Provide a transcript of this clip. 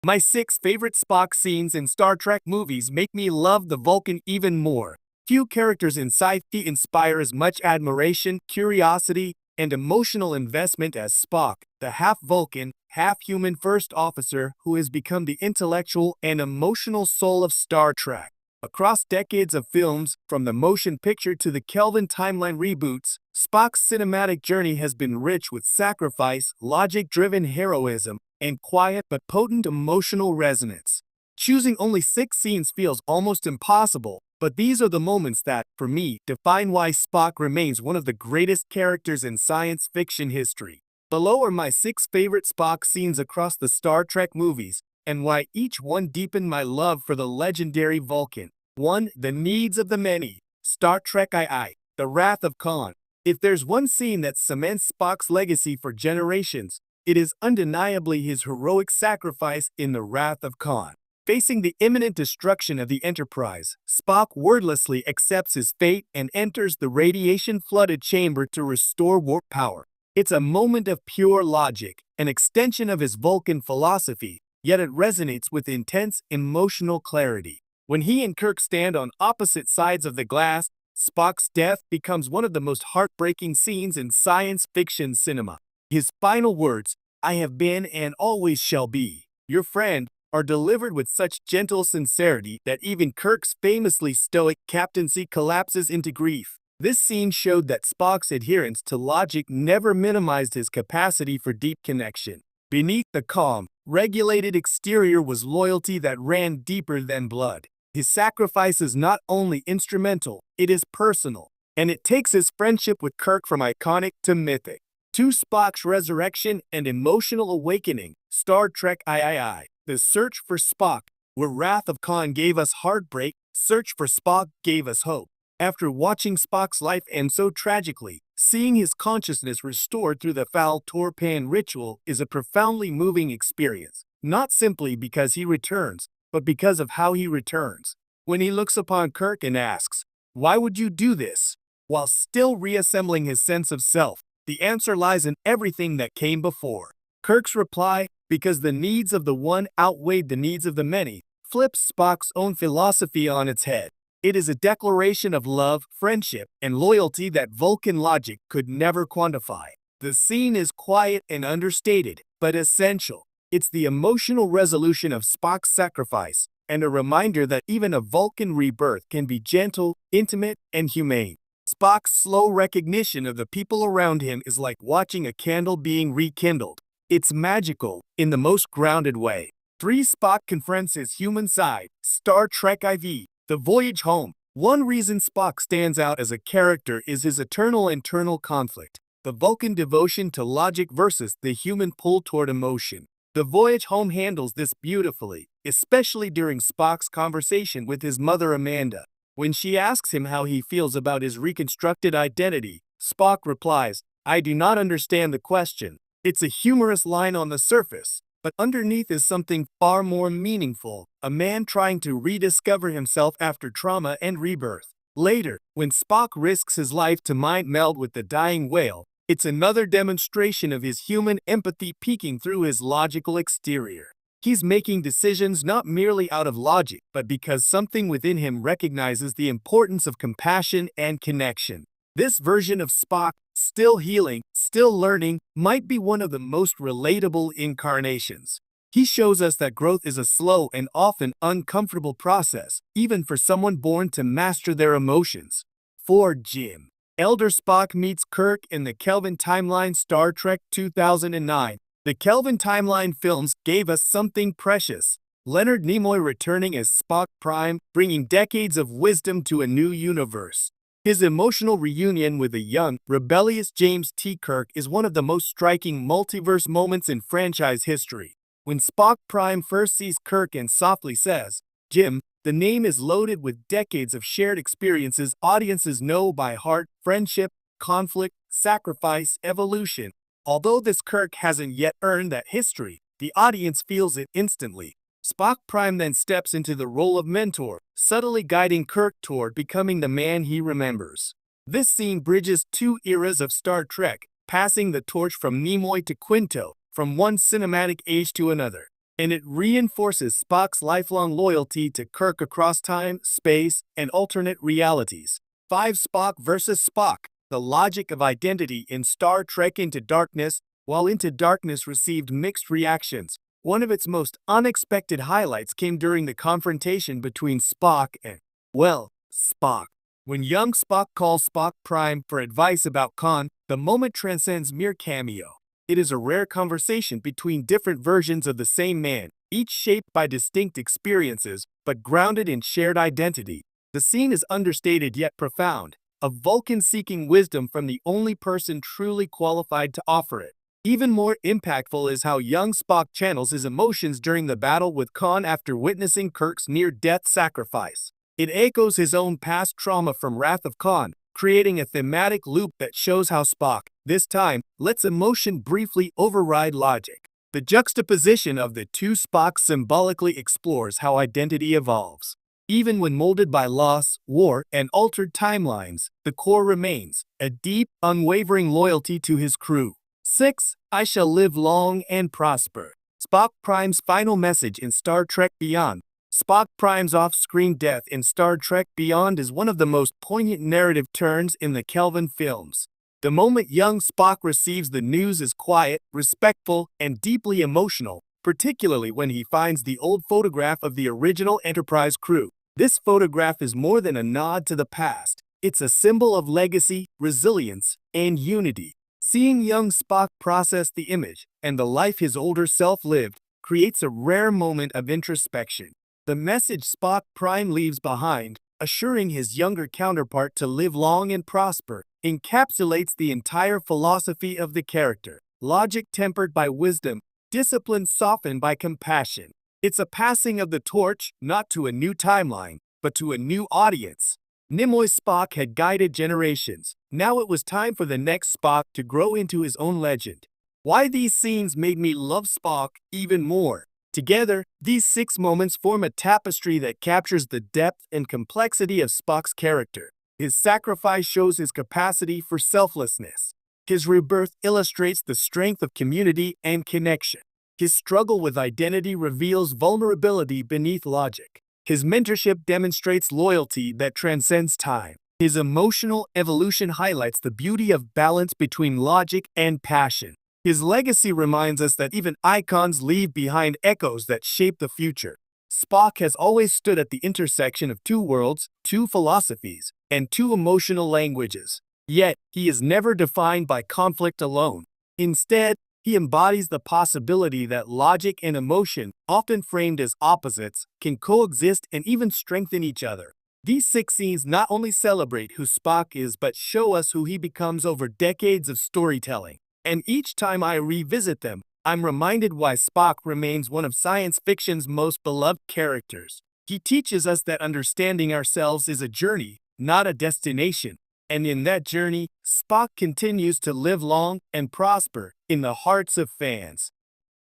My 6 favorite Spock scenes in Star Trek movies make me love the Vulcan even more. Few characters in sci-fi inspire as much admiration, curiosity, and emotional investment as Spock, the half-Vulcan, half-human first officer who has become the intellectual and emotional soul of Star Trek. Across decades of films, from the motion picture to the Kelvin timeline reboots, Spock's cinematic journey has been rich with sacrifice, logic-driven heroism, and quiet but potent emotional resonance. Choosing only 6 scenes feels almost impossible, but these are the moments that, for me, define why Spock remains one of the greatest characters in science fiction history. Below are my 6 favorite Spock scenes across the Star Trek movies, and why each one deepened my love for the legendary Vulcan. 1. The Needs of the Many. Star Trek II, The Wrath of Khan. If there's one scene that cements Spock's legacy for generations, it is undeniably his heroic sacrifice in The Wrath of Khan. Facing the imminent destruction of the Enterprise, Spock wordlessly accepts his fate and enters the radiation-flooded chamber to restore warp power. It's a moment of pure logic, an extension of his Vulcan philosophy, yet it resonates with intense emotional clarity. When he and Kirk stand on opposite sides of the glass, Spock's death becomes one of the most heartbreaking scenes in science fiction cinema. His final words, "I have been and always shall be your friend," are delivered with such gentle sincerity that even Kirk's famously stoic captaincy collapses into grief. This scene showed that Spock's adherence to logic never minimized his capacity for deep connection. Beneath the calm, regulated exterior was loyalty that ran deeper than blood. His sacrifice is not only instrumental, it is personal, and it takes his friendship with Kirk from iconic to mythic. To Spock's resurrection and emotional awakening, Star Trek III, The Search for Spock, where Wrath of Khan gave us heartbreak, Search for Spock gave us hope. After watching Spock's life end so tragically, seeing his consciousness restored through the Fal Torpan ritual is a profoundly moving experience, not simply because he returns, but because of how he returns. When he looks upon Kirk and asks, "Why would you do this?" while still reassembling his sense of self, the answer lies in everything that came before. Kirk's reply, "Because the needs of the one outweighed the needs of the many," flips Spock's own philosophy on its head. It is a declaration of love, friendship, and loyalty that Vulcan logic could never quantify. The scene is quiet and understated, but essential. It's the emotional resolution of Spock's sacrifice, and a reminder that even a Vulcan rebirth can be gentle, intimate, and humane. Spock's slow recognition of the people around him is like watching a candle being rekindled. It's magical, in the most grounded way. 3. Spock confronts his human side. Star Trek IV, The Voyage Home. One reason Spock stands out as a character is his eternal internal conflict, the Vulcan devotion to logic versus the human pull toward emotion. The Voyage Home handles this beautifully, especially during Spock's conversation with his mother Amanda. When she asks him how he feels about his reconstructed identity, Spock replies, "I do not understand the question." It's a humorous line on the surface, but underneath is something far more meaningful, a man trying to rediscover himself after trauma and rebirth. Later, when Spock risks his life to mind meld with the dying whale, it's another demonstration of his human empathy peeking through his logical exterior. He's making decisions not merely out of logic, but because something within him recognizes the importance of compassion and connection. This version of Spock, still healing, still learning, might be one of the most relatable incarnations. He shows us that growth is a slow and often uncomfortable process, even for someone born to master their emotions. 4. Jim. Elder Spock meets Kirk in the Kelvin Timeline. Star Trek 2009. The Kelvin Timeline films gave us something precious. Leonard Nimoy returning as Spock Prime, bringing decades of wisdom to a new universe. His emotional reunion with a young, rebellious James T. Kirk is one of the most striking multiverse moments in franchise history. When Spock Prime first sees Kirk and softly says, "Jim," the name is loaded with decades of shared experiences audiences know by heart: friendship, conflict, sacrifice, evolution. Although this Kirk hasn't yet earned that history, the audience feels it instantly. Spock Prime then steps into the role of mentor, subtly guiding Kirk toward becoming the man he remembers. This scene bridges 2 eras of Star Trek, passing the torch from Nimoy to Quinto, from one cinematic age to another. and it reinforces Spock's lifelong loyalty to Kirk across time, space, and alternate realities. 5. Spock vs. Spock. The logic of identity in Star Trek Into Darkness. While Into Darkness received mixed reactions, one of its most unexpected highlights came during the confrontation between Spock and, well, Spock. When young Spock calls Spock Prime for advice about Khan, the moment transcends mere cameo. It is a rare conversation between different versions of the same man, each shaped by distinct experiences, but grounded in shared identity. The scene is understated yet profound, a Vulcan seeking wisdom from the only person truly qualified to offer it. Even more impactful is how young Spock channels his emotions during the battle with Khan after witnessing Kirk's near-death sacrifice. It echoes his own past trauma from Wrath of Khan, creating a thematic loop that shows how Spock, this time, lets emotion briefly override logic. The juxtaposition of the two Spocks symbolically explores how identity evolves. Even when molded by loss, war, and altered timelines, the core remains, a deep, unwavering loyalty to his crew. 6. I shall live long and prosper. Spock Prime's final message in Star Trek Beyond. Spock Prime's off-screen death in Star Trek Beyond is one of the most poignant narrative turns in the Kelvin films. The moment young Spock receives the news is quiet, respectful, and deeply emotional, particularly when he finds the old photograph of the original Enterprise crew. This photograph is more than a nod to the past. It's a symbol of legacy, resilience, and unity. Seeing young Spock process the image and the life his older self lived creates a rare moment of introspection. The message Spock Prime leaves behind, assuring his younger counterpart to live long and prosper, encapsulates the entire philosophy of the character. Logic tempered by wisdom, discipline softened by compassion. It's a passing of the torch, not to a new timeline, but to a new audience. Nimoy Spock had guided generations. Now it was time for the next Spock to grow into his own legend. Why these scenes made me love Spock even more. Together, these 6 moments form a tapestry that captures the depth and complexity of Spock's character. His sacrifice shows his capacity for selflessness. His rebirth illustrates the strength of community and connection. His struggle with identity reveals vulnerability beneath logic. His mentorship demonstrates loyalty that transcends time. His emotional evolution highlights the beauty of balance between logic and passion. His legacy reminds us that even icons leave behind echoes that shape the future. Spock has always stood at the intersection of 2 worlds, 2 philosophies, and 2 emotional languages. Yet, he is never defined by conflict alone. Instead, he embodies the possibility that logic and emotion, often framed as opposites, can coexist and even strengthen each other. These 6 scenes not only celebrate who Spock is but show us who he becomes over decades of storytelling. And each time I revisit them, I'm reminded why Spock remains one of science fiction's most beloved characters. He teaches us that understanding ourselves is a journey, not a destination. And in that journey, Spock continues to live long and prosper in the hearts of fans.